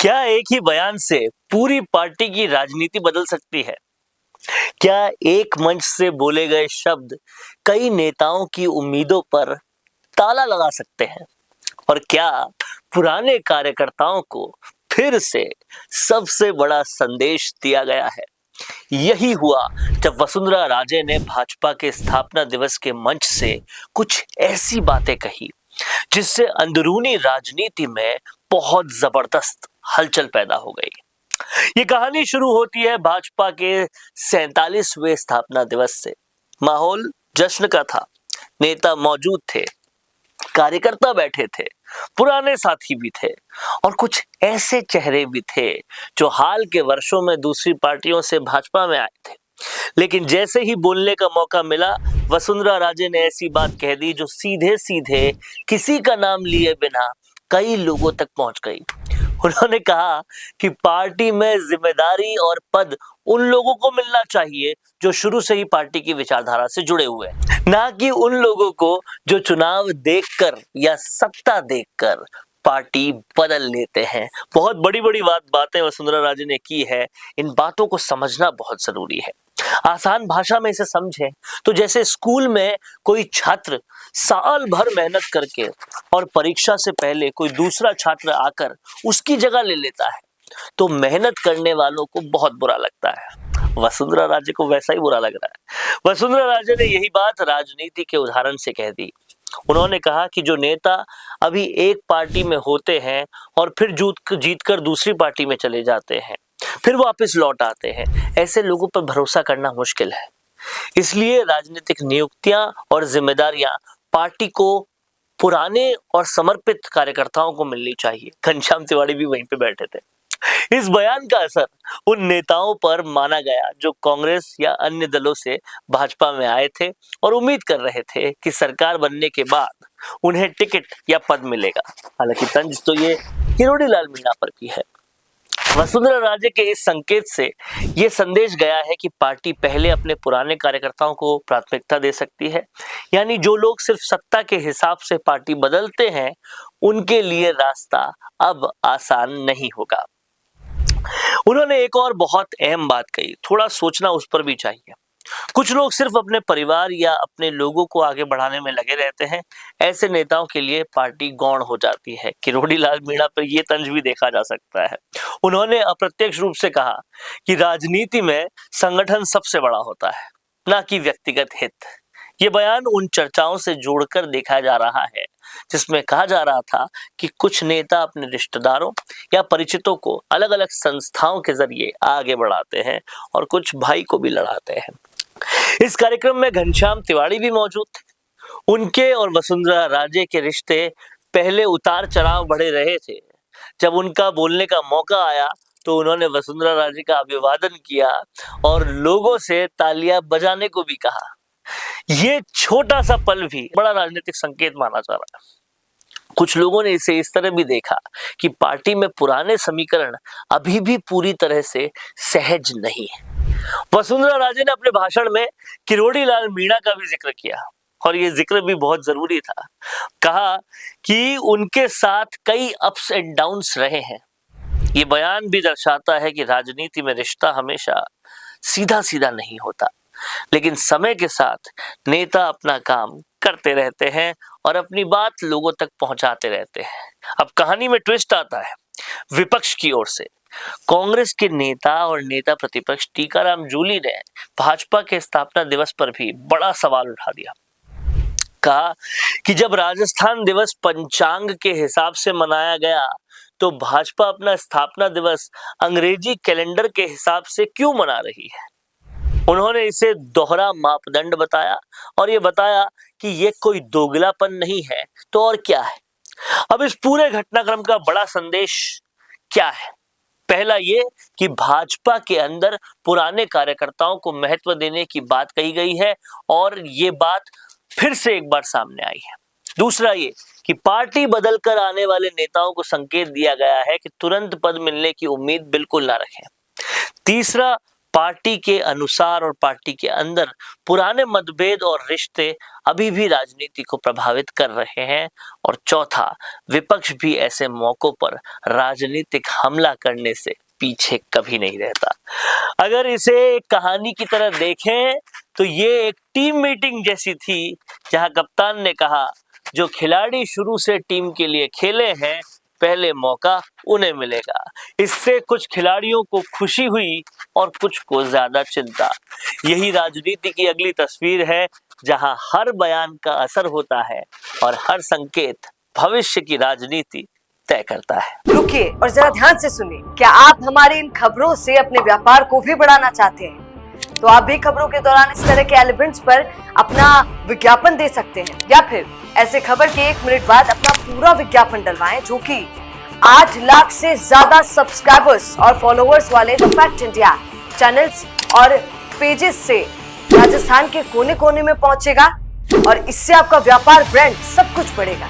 क्या एक ही बयान से पूरी पार्टी की राजनीति बदल सकती है? क्या एक मंच से बोले गए शब्द कई नेताओं की उम्मीदों पर ताला लगा सकते हैं? और क्या पुराने कार्यकर्ताओं को फिर से सबसे बड़ा संदेश दिया गया है? यही हुआ जब वसुंधरा राजे ने भाजपा के स्थापना दिवस के मंच से कुछ ऐसी बातें कही जिससे अंदरूनी राजनीति में बहुत जबरदस्त हलचल पैदा हो गई। ये कहानी शुरू होती है भाजपा के 47वें स्थापना दिवस से। माहौल जश्न का था, नेता मौजूद थे, कार्यकर्ता बैठे थे, पुराने साथी भी थे और कुछ ऐसे चेहरे भी थे जो हाल के वर्षों में दूसरी पार्टियों से भाजपा में आए थे। लेकिन जैसे ही बोलने का मौका मिला, वसुंधरा राजे ने ऐसी बात कह दी जो सीधे सीधे किसी का नाम लिए बिना कई लोगों तक पहुंच गई। उन्होंने कहा कि पार्टी में जिम्मेदारी और पद उन लोगों को मिलना चाहिए जो शुरू से ही पार्टी की विचारधारा से जुड़े हुए हैं, ना कि उन लोगों को जो चुनाव देखकर या सत्ता देखकर पार्टी बदल लेते हैं। बहुत बड़ी बड़ी बातें वसुंधरा राजे ने की है। इन बातों को समझना बहुत जरूरी है। आसान भाषा में इसे समझें तो जैसे स्कूल में कोई छात्र साल भर मेहनत करके और परीक्षा से पहले कोई दूसरा छात्र आकर उसकी जगह ले लेता है तो मेहनत करने वालों को बहुत बुरा लगता है। वसुंधरा राजे को वैसा ही बुरा लग रहा है। वसुंधरा राजे ने यही बात राजनीति के उदाहरण से कह दी। उन्होंने कहा कि जो नेता अभी एक पार्टी में होते हैं और फिर जीतकर दूसरी पार्टी में चले जाते हैं, फिर वापस लौट आते हैं, ऐसे लोगों पर भरोसा करना मुश्किल है। इसलिए राजनीतिक नियुक्तियां और जिम्मेदारियां पार्टी को पुराने और समर्पित कार्यकर्ताओं को मिलनी चाहिए। घनश्याम तिवाड़ी भी वहीं पे बैठे थे। इस बयान का असर उन नेताओं पर माना गया जो कांग्रेस या अन्य दलों से भाजपा में आए थे और उम्मीद कर रहे थे कि सरकार बनने के बाद उन्हें टिकट या पद मिलेगा। हालांकि तंज तो ये किरोड़ी लाल मीणा पर भी है। वसुंधरा राजे के इस संकेत से यह संदेश गया है कि पार्टी पहले अपने पुराने कार्यकर्ताओं को प्राथमिकता दे सकती है, यानी जो लोग सिर्फ सत्ता के हिसाब से पार्टी बदलते हैं उनके लिए रास्ता अब आसान नहीं होगा। उन्होंने एक और बहुत अहम बात कही, थोड़ा सोचना उस पर भी चाहिए। कुछ लोग सिर्फ अपने परिवार या अपने लोगों को आगे बढ़ाने में लगे रहते हैं। ऐसे नेताओं के लिए पार्टी गौण हो जाती है। किरोड़ी लाल मीणा पर यह तंज भी देखा जा सकता है। उन्होंने अप्रत्यक्ष रूप से कहा कि राजनीति में संगठन सबसे बड़ा होता है, ना कि व्यक्तिगत हित। ये बयान उन चर्चाओं से जोड़कर देखा जा रहा है जिसमें कहा जा रहा था कि कुछ नेता अपने रिश्तेदारों या परिचितों को अलग अलग संस्थाओं के जरिए आगे बढ़ाते हैं और कुछ भाई को भी लड़ाते हैं। इस कार्यक्रम में घनश्याम तिवाड़ी भी मौजूद थे। उनके और वसुंधरा राजे के रिश्ते पहले उतार चढ़ाव बढ़े रहे थे। जब उनका बोलने का मौका आया तो उन्होंने वसुंधरा राजे का अभिवादन किया और लोगों से तालियां बजाने को भी कहा। ये छोटा सा पल भी बड़ा राजनीतिक संकेत माना जा रहा है। कुछ लोगों ने इसे इस तरह भी देखा कि पार्टी में पुराने समीकरण अभी भी पूरी तरह से सहज नहीं है। वसुंधरा राजे ने अपने भाषण में किरोड़ी लाल मीणा का भी जिक्र किया और ये जिक्र भी बहुत जरूरी था। कहा कि उनके साथ कई अप्स एंड डाउन्स रहे हैं। ये बयान भी दर्शाता है कि राजनीति में रिश्ता हमेशा सीधा सीधा नहीं होता, लेकिन समय के साथ नेता अपना काम करते रहते हैं और अपनी बात लोगों तक पहुंचाते रहते हैं। अब कहानी में ट्विस्ट आता है विपक्ष की ओर से। कांग्रेस के नेता और नेता प्रतिपक्ष टीकाराम जूली ने भाजपा के स्थापना दिवस पर भी बड़ा सवाल उठा दिया। कहा कि जब राजस्थान दिवस पंचांग के हिसाब से मनाया गया तो भाजपा अपना स्थापना दिवस अंग्रेजी कैलेंडर के हिसाब से क्यों मना रही है। उन्होंने इसे दोहरा मापदंड बताया और ये बताया कि ये कोई दोगलापन नहीं है तो और क्या है। अब इस पूरे घटनाक्रम का बड़ा संदेश क्या है? पहला ये कि भाजपा के अंदर पुराने कार्यकर्ताओं को महत्व देने की बात कही गई है और ये बात फिर से एक बार सामने आई है। दूसरा ये कि पार्टी बदलकर आने वाले नेताओं को संकेत दिया गया है कि तुरंत पद मिलने की उम्मीद बिल्कुल ना रखें। तीसरा, पार्टी के अनुसार और पार्टी के अंदर पुराने मतभेद और रिश्ते अभी भी राजनीति को प्रभावित कर रहे हैं। और चौथा, विपक्ष भी ऐसे मौकों पर राजनीतिक हमला करने से पीछे कभी नहीं रहता। अगर इसे एक कहानी की तरह देखें तो ये एक टीम मीटिंग जैसी थी, जहां कप्तान ने कहा, जो खिलाड़ी शुरू से टीम के लिए खेले हैं, पहले मौका उन्हें मिलेगा। इससे कुछ खिलाड़ियों को खुशी हुई और कुछ को ज्यादा चिंता। यही राजनीति की अगली तस्वीर है, जहां हर बयान का असर होता है और हर संकेत भविष्य की राजनीति तय करता है। रुकिए और जरा ध्यान से सुनिए। क्या आप हमारी इन खबरों से अपने व्यापार को भी बढ़ाना चाहते हैं? तो आप भी खबरों के दौरान इस तरह के एलिमेंट्स पर अपना विज्ञापन दे सकते हैं, या फिर ऐसे खबर के 1 मिनट बाद अपना पूरा विज्ञापन डलवाएं, जो कि 8 लाख से ज्यादा सब्सक्राइबर्स और फॉलोअर्स वाले द फैक्ट इंडिया चैनल्स और पेजेस से राजस्थान के कोने कोने में पहुंचेगा। और इससे आपका व्यापार, ब्रांड सब कुछ बढ़ेगा।